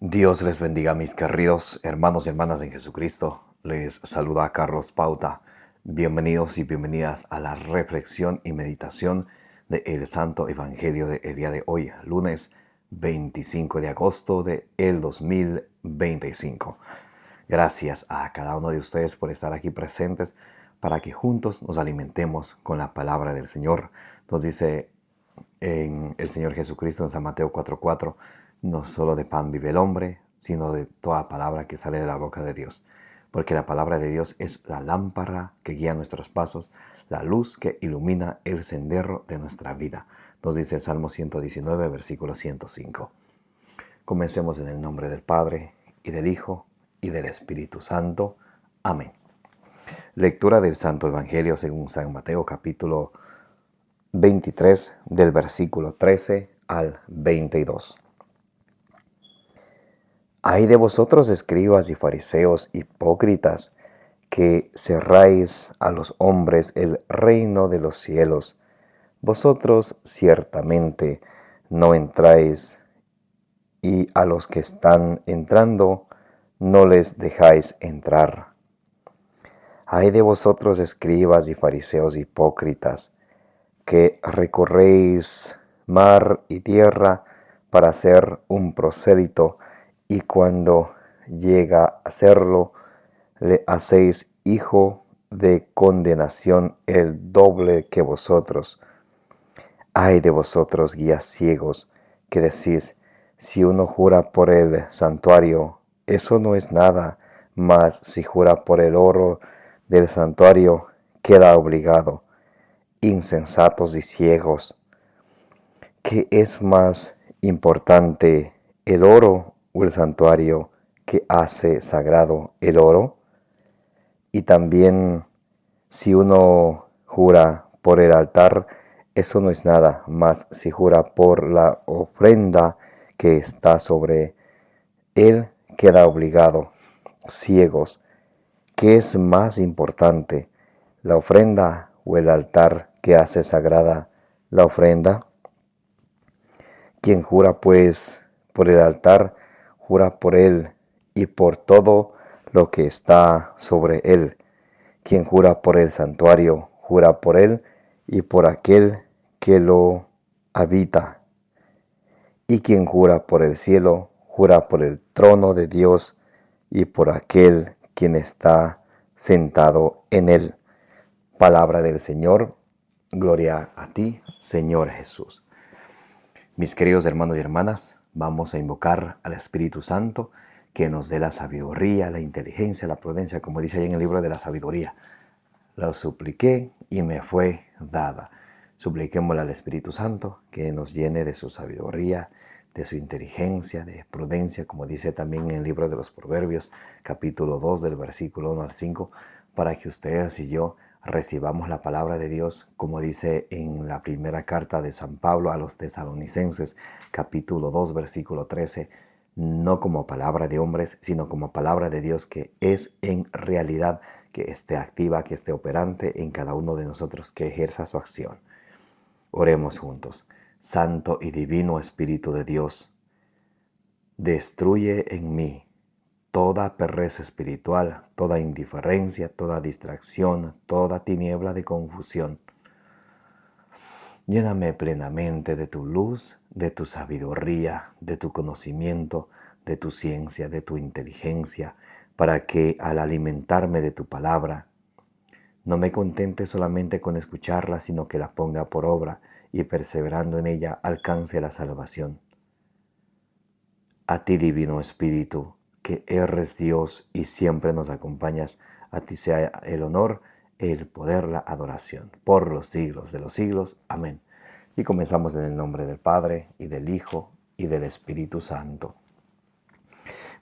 Dios les bendiga, mis queridos hermanos y hermanas en Jesucristo. Les saluda Carlos Pauta. Bienvenidos y bienvenidas a la reflexión y meditación del Santo Evangelio del día de hoy, lunes 25 de agosto del 2025. Gracias a cada uno de ustedes por estar aquí presentes para que juntos nos alimentemos con la palabra del Señor. Nos dice en el Señor Jesucristo en San Mateo 4:4, no solo de pan vive el hombre, sino de toda palabra que sale de la boca de Dios. Porque la palabra de Dios es la lámpara que guía nuestros pasos, la luz que ilumina el sendero de nuestra vida. Nos dice el Salmo 119, versículo 105. Comencemos en el nombre del Padre, y del Hijo, y del Espíritu Santo. Amén. Lectura del Santo Evangelio según San Mateo, capítulo 23, del versículo 13 al 22. Ay de vosotros, escribas y fariseos hipócritas, que cerráis a los hombres el reino de los cielos. Vosotros ciertamente no entráis, y a los que están entrando no les dejáis entrar. Ay de vosotros, escribas y fariseos hipócritas, que recorréis mar y tierra para ser un prosélito, y cuando llega a serlo, le hacéis hijo de condenación el doble que vosotros. Ay de vosotros, guías ciegos, que decís, si uno jura por el santuario, eso no es nada, mas si jura por el oro del santuario, queda obligado. Insensatos y ciegos, ¿qué es más importante, el oro o el santuario que hace sagrado el oro? Y también, si uno jura por el altar, eso no es nada, mas si jura por la ofrenda que está sobre él, queda obligado. Ciegos, ¿qué es más importante, la ofrenda o el altar que hace sagrada la ofrenda? Quien jura pues por el altar, jura por él y por todo lo que está sobre él. Quien jura por el santuario, jura por él y por aquel que lo habita. Y quien jura por el cielo, jura por el trono de Dios y por aquel quien está sentado en él. Palabra del Señor. Gloria a ti, Señor Jesús. Mis queridos hermanos y hermanas, vamos a invocar al Espíritu Santo que nos dé la sabiduría, la inteligencia, la prudencia, como dice ahí en el libro de la sabiduría. Lo supliqué y me fue dada. Supliquémosle al Espíritu Santo que nos llene de su sabiduría, de su inteligencia, de prudencia, como dice también en el libro de los Proverbios, capítulo 2, del versículo 1 al 5, para que ustedes y yo recibamos la palabra de Dios, como dice en la primera carta de San Pablo a los Tesalonicenses, capítulo 2, versículo 13, no como palabra de hombres, sino como palabra de Dios, que es en realidad, que esté activa, que esté operante en cada uno de nosotros, que ejerza su acción. Oremos juntos. Santo y divino Espíritu de Dios, destruye en mí toda pereza espiritual, toda indiferencia, toda distracción, toda tiniebla de confusión. Lléname plenamente de tu luz, de tu sabiduría, de tu conocimiento, de tu ciencia, de tu inteligencia, para que al alimentarme de tu palabra, no me contente solamente con escucharla, sino que la ponga por obra y perseverando en ella alcance la salvación. A ti, Divino Espíritu, que eres Dios y siempre nos acompañas, a ti sea el honor, el poder, la adoración, por los siglos de los siglos. Amén. Y comenzamos en el nombre del Padre, y del Hijo, y del Espíritu Santo.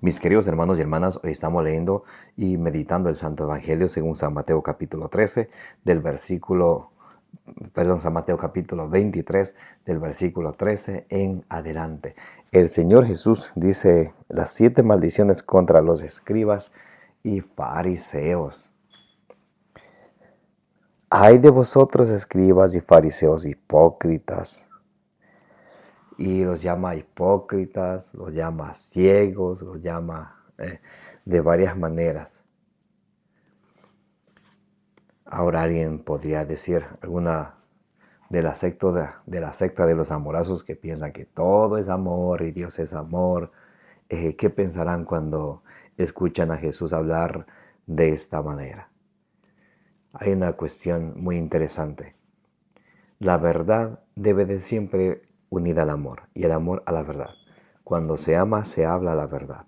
Mis queridos hermanos y hermanas, hoy estamos leyendo y meditando el Santo Evangelio según San Mateo capítulo 13, San Mateo capítulo 23, del versículo 13 en adelante. El Señor Jesús dice las 7 maldiciones contra los escribas y fariseos. Ay de vosotros, escribas y fariseos hipócritas. y los llama hipócritas, los llama ciegos, los llama de varias maneras. Ahora alguien podría decir, alguna de la secta de los amorazos que piensan que todo es amor y Dios es amor, ¿qué pensarán cuando escuchan a Jesús hablar de esta manera? Hay una cuestión muy interesante. La verdad debe de siempre unida al amor y el amor a la verdad. Cuando se ama, se habla la verdad.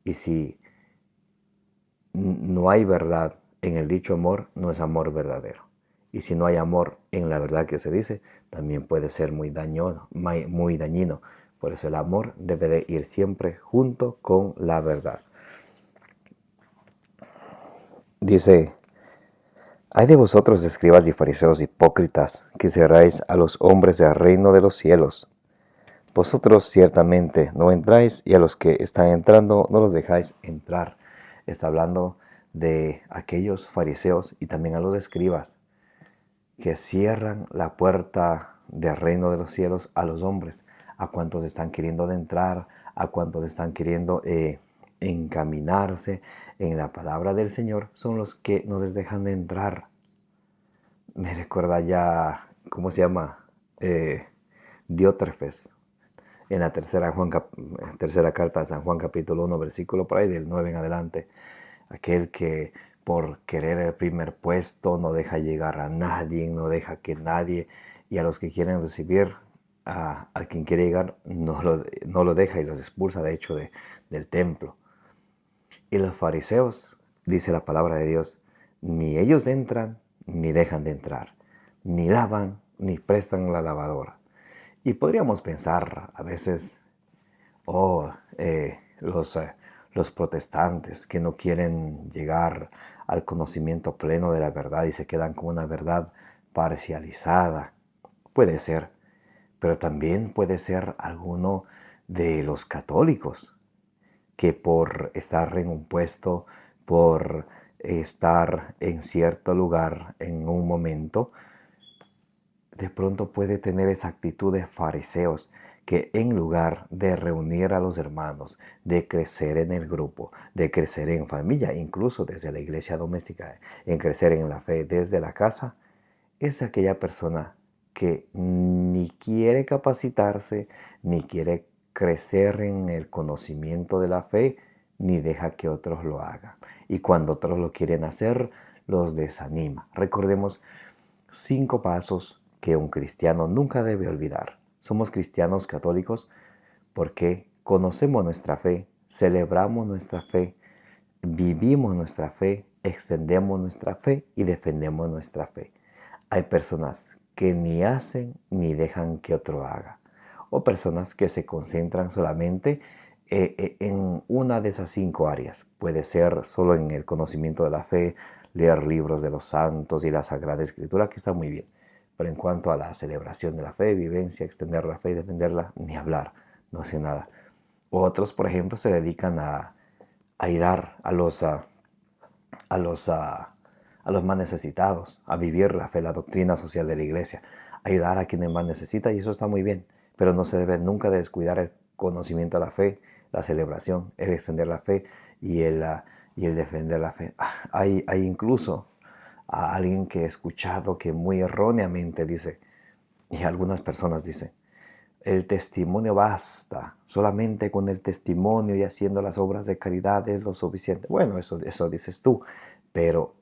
Y si no hay verdad en el dicho amor, no es amor verdadero. Y si no hay amor en la verdad que se dice, también puede ser muy dañino. Por eso el amor debe de ir siempre junto con la verdad. Dice, hay de vosotros, escribas y fariseos hipócritas, que cerráis a los hombres del reino de los cielos. Vosotros ciertamente no entráis, y a los que están entrando no los dejáis entrar. Está hablando de aquellos fariseos y también a los escribas que cierran la puerta del reino de los cielos a los hombres, a cuantos están queriendo entrar, a cuantos están queriendo encaminarse en la palabra del Señor, son los que no les dejan de entrar. Me recuerda ya, ¿cómo se llama? Diótrefes, en la tercera carta de San Juan capítulo 1, versículo por ahí del 9 en adelante. Aquel que por querer el primer puesto no deja llegar a nadie, no deja que nadie, y a los que quieren recibir, a quien quiere llegar, no lo deja y los expulsa de hecho del templo. Y los fariseos, dice la palabra de Dios, ni ellos entran ni dejan de entrar, ni lavan ni prestan la lavadora. Y podríamos pensar a veces, los protestantes que no quieren llegar al conocimiento pleno de la verdad y se quedan con una verdad parcializada. Puede ser, pero también puede ser alguno de los católicos que por estar en un puesto, por estar en cierto lugar en un momento, de pronto puede tener esa actitud de fariseos que en lugar de reunir a los hermanos, de crecer en el grupo, de crecer en familia, incluso desde la iglesia doméstica, en crecer en la fe desde la casa, es aquella persona que ni quiere capacitarse, ni quiere crecer en el conocimiento de la fe, ni deja que otros lo hagan. Y cuando otros lo quieren hacer, los desanima. Recordemos 5 pasos que un cristiano nunca debe olvidar. Somos cristianos católicos porque conocemos nuestra fe, celebramos nuestra fe, vivimos nuestra fe, extendemos nuestra fe y defendemos nuestra fe. Hay personas que ni hacen ni dejan que otro haga. O personas que se concentran solamente en una de esas 5 áreas. Puede ser solo en el conocimiento de la fe, leer libros de los santos y la Sagrada Escritura, que está muy bien. Pero en cuanto a la celebración de la fe, vivencia, extender la fe y defenderla, ni hablar, no hace nada. Otros, por ejemplo, se dedican a ayudar a los más necesitados, a vivir la fe, la doctrina social de la iglesia, ayudar a quienes más necesitan, y eso está muy bien, pero no se debe nunca descuidar el conocimiento de la fe, la celebración, el extender la fe y el defender la fe. Hay incluso a alguien que he escuchado que muy erróneamente dice, y algunas personas dicen, el testimonio basta, solamente con el testimonio y haciendo las obras de caridad es lo suficiente. Bueno, eso dices tú, pero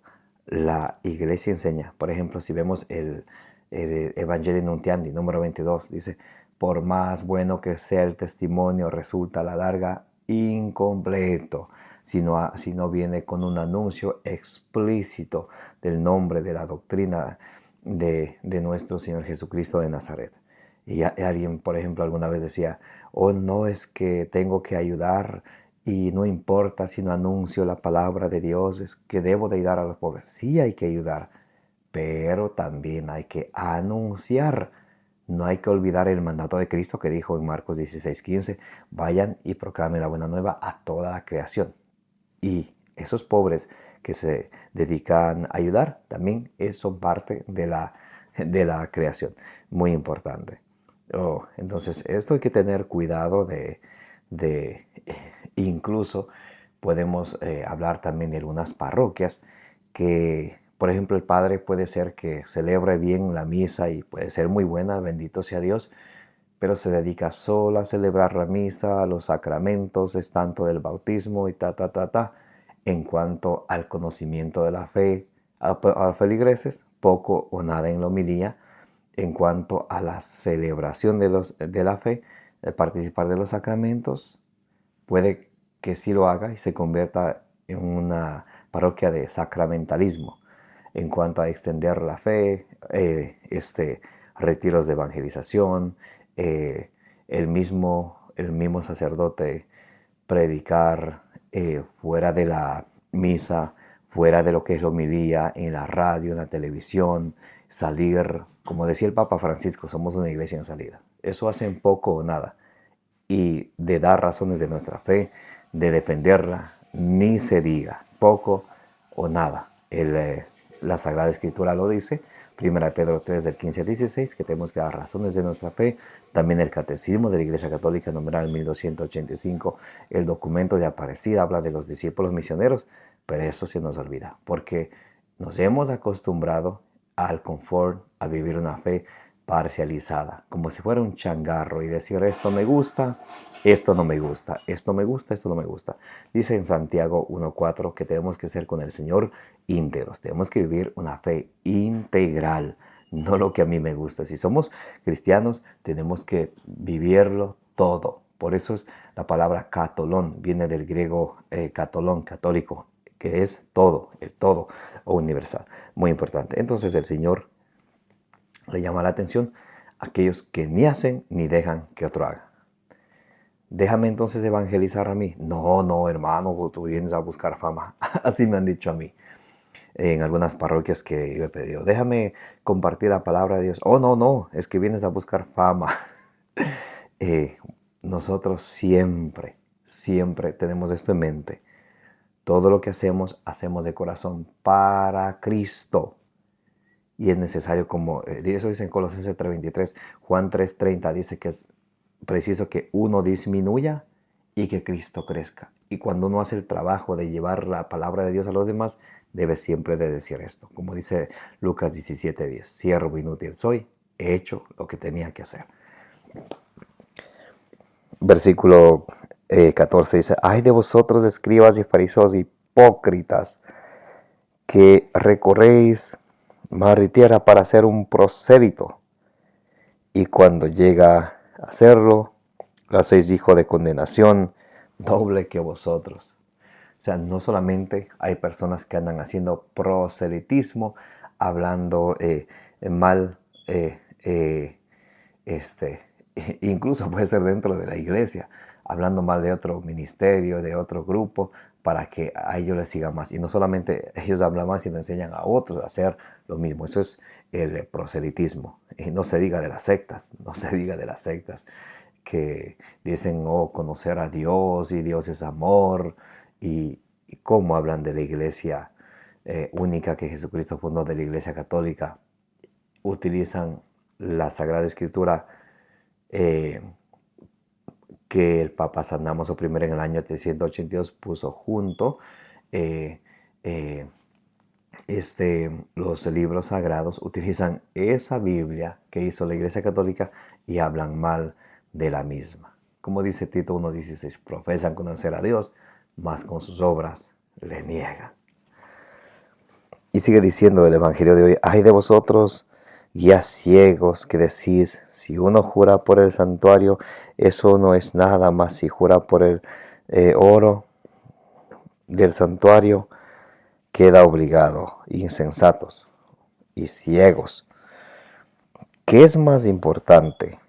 la iglesia enseña, por ejemplo, si vemos el Evangelio Nuntiandi, número 22, dice, por más bueno que sea el testimonio, resulta a la larga incompleto, si no viene con un anuncio explícito del nombre, de la doctrina de nuestro Señor Jesucristo de Nazaret. Y alguien, por ejemplo, alguna vez decía, no es que tengo que ayudar y no importa si no anuncio la palabra de Dios, es que debo de ayudar a los pobres. Sí hay que ayudar, pero también hay que anunciar. No hay que olvidar el mandato de Cristo que dijo en Marcos 16:15, vayan y proclamen la buena nueva a toda la creación. Y esos pobres que se dedican a ayudar también son parte de la creación. Muy importante. Entonces, esto hay que tener cuidado de incluso podemos hablar también de algunas parroquias que, por ejemplo, el padre puede ser que celebre bien la misa y puede ser muy buena, bendito sea Dios, pero se dedica solo a celebrar la misa, los sacramentos, es tanto del bautismo y ta. En cuanto al conocimiento de la fe, a los feligreses, poco o nada en la homilía. En cuanto a la celebración de la fe, de participar de los sacramentos, puede que sí lo haga y se convierta en una parroquia de sacramentalismo. En cuanto a extender la fe, retiros de evangelización, el mismo sacerdote predicar fuera de la misa, fuera de lo que es la homilía, en la radio, en la televisión, salir, como decía el Papa Francisco, somos una iglesia en salida. Eso hacen poco o nada. Y de dar razones de nuestra fe, de defenderla, ni se diga, poco o nada. La Sagrada Escritura lo dice, 1 Pedro 3 del 15 al 16, que tenemos que dar razones de nuestra fe. También el Catecismo de la Iglesia Católica, numeral 1285, el documento de Aparecida habla de los discípulos misioneros, pero eso se nos olvida, porque nos hemos acostumbrado al confort, a vivir una fe parcializada, como si fuera un changarro y decir esto me gusta, esto no me gusta, esto me gusta, esto no me gusta. Dice en Santiago 1.4 que tenemos que ser con el Señor íntegros, tenemos que vivir una fe integral, no lo que a mí me gusta. Si somos cristianos, tenemos que vivirlo todo. Por eso es la palabra catolón, viene del griego catolón, católico, que es todo, el todo o universal. Muy importante. Entonces el Señor le llama la atención a aquellos que ni hacen ni dejan que otro haga. Déjame entonces evangelizar a mí. No, hermano, tú vienes a buscar fama. Así me han dicho a mí en algunas parroquias que yo he pedido. Déjame compartir la palabra de Dios. Oh, no, es que vienes a buscar fama. Nosotros siempre tenemos esto en mente. Todo lo que hacemos de corazón para Cristo. Y es necesario, como eso dice en Colosenses 3.23, Juan 3.30 dice que es preciso que uno disminuya y que Cristo crezca. Y cuando uno hace el trabajo de llevar la palabra de Dios a los demás, debe siempre de decir esto. Como dice Lucas 17.10, siervo inútil soy, he hecho lo que tenía que hacer. Versículo 14 dice, ay de vosotros escribas y fariseos hipócritas, que recorréis mar y tierra para hacer un prosélito, y cuando llega a hacerlo, lo hacéis hijo de condenación, doble que vosotros. O sea, no solamente hay personas que andan haciendo proselitismo, hablando mal, incluso puede ser dentro de la iglesia, hablando mal de otro ministerio, de otro grupo, para que a ellos les siga más. Y no solamente ellos hablan más, sino enseñan a otros a hacer lo mismo. Eso es el proselitismo. Y no se diga de las sectas, que dicen, conocer a Dios y Dios es amor. Y cómo hablan de la iglesia única que Jesucristo fundó, de la iglesia católica. Utilizan la Sagrada Escritura que el Papa San Damaso I en el año 382 puso junto los libros sagrados, utilizan esa Biblia que hizo la Iglesia Católica y hablan mal de la misma. Como dice Tito 1.16, profesan conocer a Dios, mas con sus obras le niegan. Y sigue diciendo el Evangelio de hoy, ay de vosotros, guías ciegos, que decís, si uno jura por el santuario, eso no es nada, más si jura por el oro del santuario, queda obligado. Insensatos y ciegos. ¿Qué es más importante,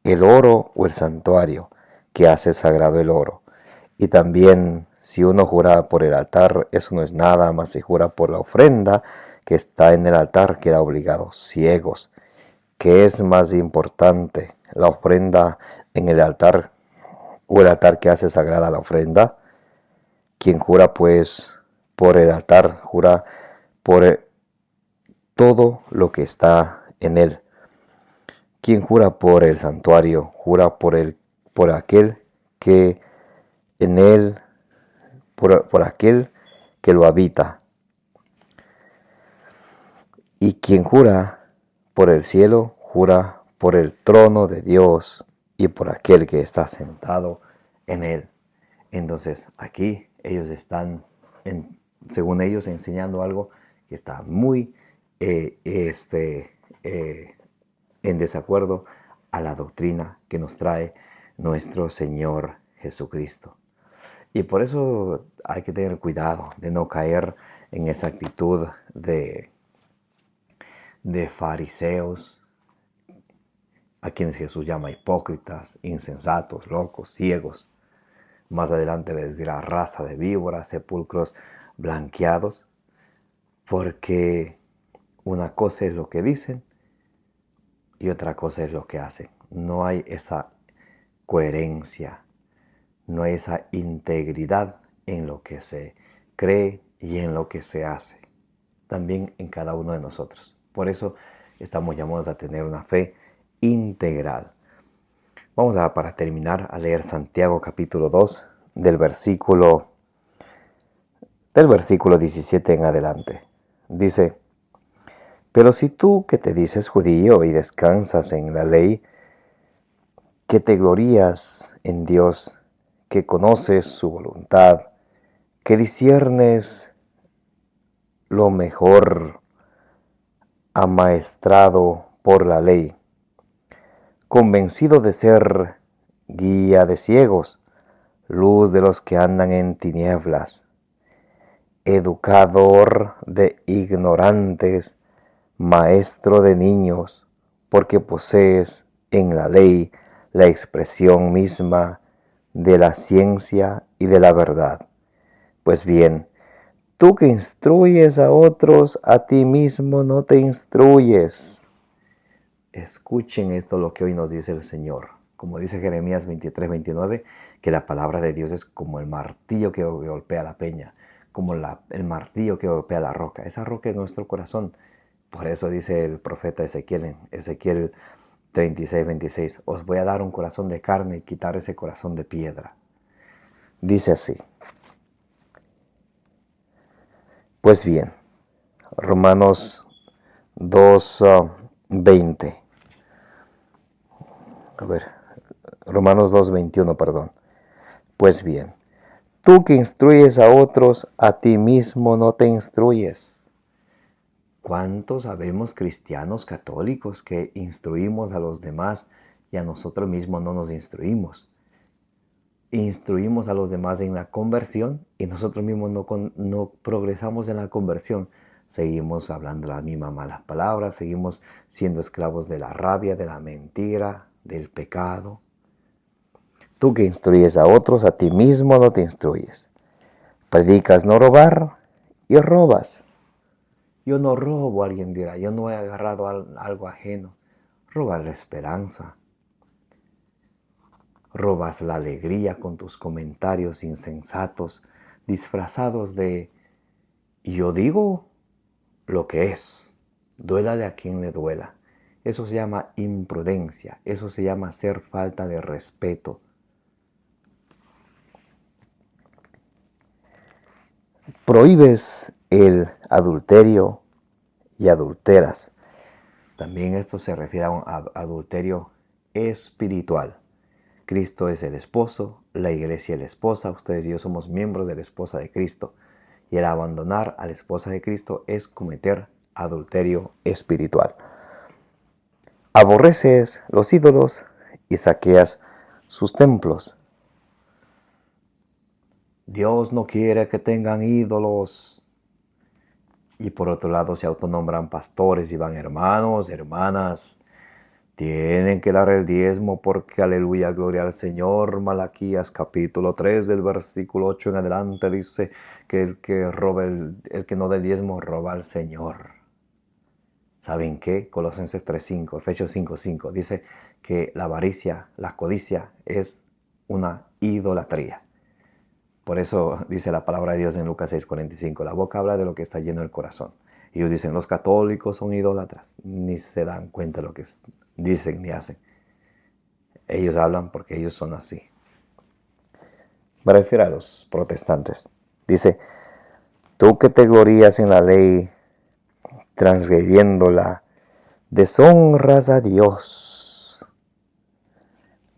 el oro o el santuario que hace sagrado el oro? Y también, si uno jura por el altar, eso no es nada, más si jura por la ofrenda que está en el altar, queda obligado. Ciegos. ¿Qué es más importante, la ofrenda en el altar o el altar que hace sagrada la ofrenda? Quien jura pues por el altar, jura por todo lo que está en él. Quien jura por el santuario, jura por aquel que en él, por aquel que lo habita. Y quien jura por el cielo, jura por el trono de Dios y por aquel que está sentado en él. Entonces aquí ellos están, según ellos, enseñando algo que está muy en desacuerdo a la doctrina que nos trae nuestro Señor Jesucristo. Y por eso hay que tener cuidado de no caer en esa actitud de fariseos, a quienes Jesús llama hipócritas, insensatos, locos, ciegos. Más adelante les dirá raza de víboras, sepulcros blanqueados, porque una cosa es lo que dicen y otra cosa es lo que hacen. No hay esa coherencia, no hay esa integridad en lo que se cree y en lo que se hace, también en cada uno de nosotros. Por eso estamos llamados a tener una fe integral. Vamos para terminar a leer Santiago capítulo 2 del versículo 17 en adelante. Dice: pero si tú que te dices judío y descansas en la ley, que te glorías en Dios, que conoces su voluntad, que disiernes lo mejor amaestrado por la ley, convencido de ser guía de ciegos, luz de los que andan en tinieblas, educador de ignorantes, maestro de niños, porque posees en la ley la expresión misma de la ciencia y de la verdad. Pues bien, tú que instruyes a otros, a ti mismo no te instruyes. Escuchen esto, lo que hoy nos dice el Señor. Como dice Jeremías 23:29, que la palabra de Dios es como el martillo que golpea la peña, como el martillo que golpea la roca. Esa roca es nuestro corazón. Por eso dice el profeta Ezequiel en Ezequiel 36:26, os voy a dar un corazón de carne y quitar ese corazón de piedra. Dice así. Pues bien, Romanos 2:20. Romanos 2:21, perdón. Pues bien, tú que instruyes a otros, a ti mismo no te instruyes. ¿Cuántos sabemos cristianos católicos que instruimos a los demás y a nosotros mismos no nos instruimos? Instruimos a los demás en la conversión y nosotros mismos no progresamos en la conversión. Seguimos hablando las mismas malas palabras, seguimos siendo esclavos de la rabia, de la mentira, del pecado. Tú que instruyes a otros, a ti mismo no te instruyes. Predicas no robar y robas. Yo no robo, alguien dirá, yo no he agarrado algo ajeno. Robas la esperanza. Robas la alegría con tus comentarios insensatos, disfrazados de yo digo lo que es. Duélale a quien le duela. Eso se llama imprudencia, eso se llama ser falta de respeto. Prohíbes el adulterio y adulteras. También esto se refiere a un adulterio espiritual. Cristo es el esposo, la iglesia es la esposa, ustedes y yo somos miembros de la esposa de Cristo. Y el abandonar a la esposa de Cristo es cometer adulterio espiritual. Aborreces los ídolos y saqueas sus templos. Dios no quiere que tengan ídolos. Y por otro lado se autonombran pastores y van hermanos, hermanas. Tienen que dar el diezmo porque aleluya, gloria al Señor. Malaquías capítulo 3 del versículo 8 en adelante dice que el que no da el diezmo roba al Señor. ¿Saben qué? Colosenses 3:5, Efesios 5:5 dice que la avaricia, la codicia es una idolatría. Por eso dice la palabra de Dios en Lucas 6:45, la boca habla de lo que está lleno el corazón. Ellos dicen, los católicos son idólatras. Ni se dan cuenta de lo que dicen ni hacen. Ellos hablan porque ellos son así. Me refiero a los protestantes. Dice, tú que te glorías en la ley, transgrediéndola, deshonras a Dios.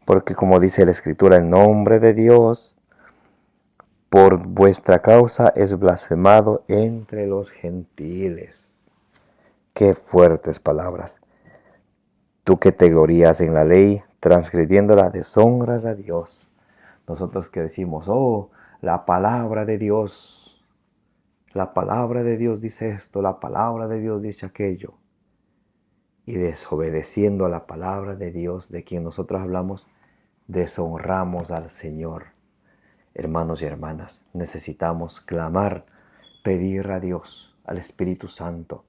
Porque como dice la Escritura, el nombre de Dios por vuestra causa es blasfemado entre los gentiles. Qué fuertes palabras. Tú que te glorías en la ley, transgrediéndola, deshonras a Dios. Nosotros que decimos, oh, la palabra de Dios dice esto, la palabra de Dios dice aquello. Y desobedeciendo a la palabra de Dios, de quien nosotros hablamos, deshonramos al Señor. Hermanos y hermanas, necesitamos clamar, pedir a Dios, al Espíritu Santo,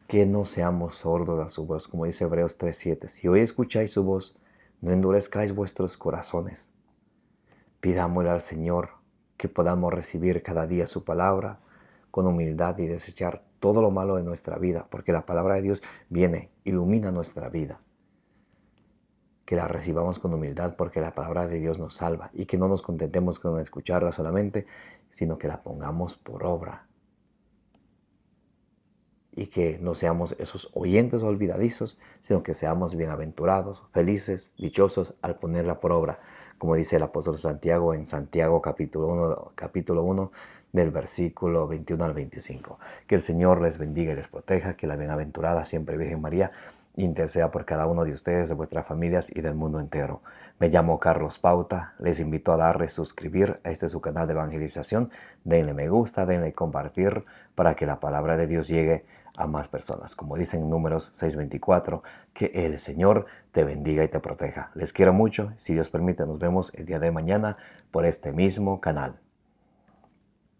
que no seamos sordos a su voz, como dice Hebreos 3:7. Si hoy escucháis su voz, no endurezcáis vuestros corazones. Pidámosle al Señor que podamos recibir cada día su palabra con humildad y desechar todo lo malo de nuestra vida, porque la palabra de Dios viene, ilumina nuestra vida. Que la recibamos con humildad porque la palabra de Dios nos salva y que no nos contentemos con escucharla solamente, sino que la pongamos por obra. Y que no seamos esos oyentes olvidadizos, sino que seamos bienaventurados, felices, dichosos al ponerla por obra, como dice el apóstol Santiago en Santiago capítulo 1 del versículo 21 al 25. Que el Señor les bendiga y les proteja, que la bienaventurada siempre Virgen María interceda por cada uno de ustedes, de vuestras familias y del mundo entero. Me llamo Carlos Pauta, les invito a darle suscribir a su canal de evangelización, denle me gusta, denle compartir para que la palabra de Dios llegue a más personas. Como dicen en Números 6:24, que el Señor te bendiga y te proteja. Les quiero mucho, si Dios permite nos vemos el día de mañana por este mismo canal.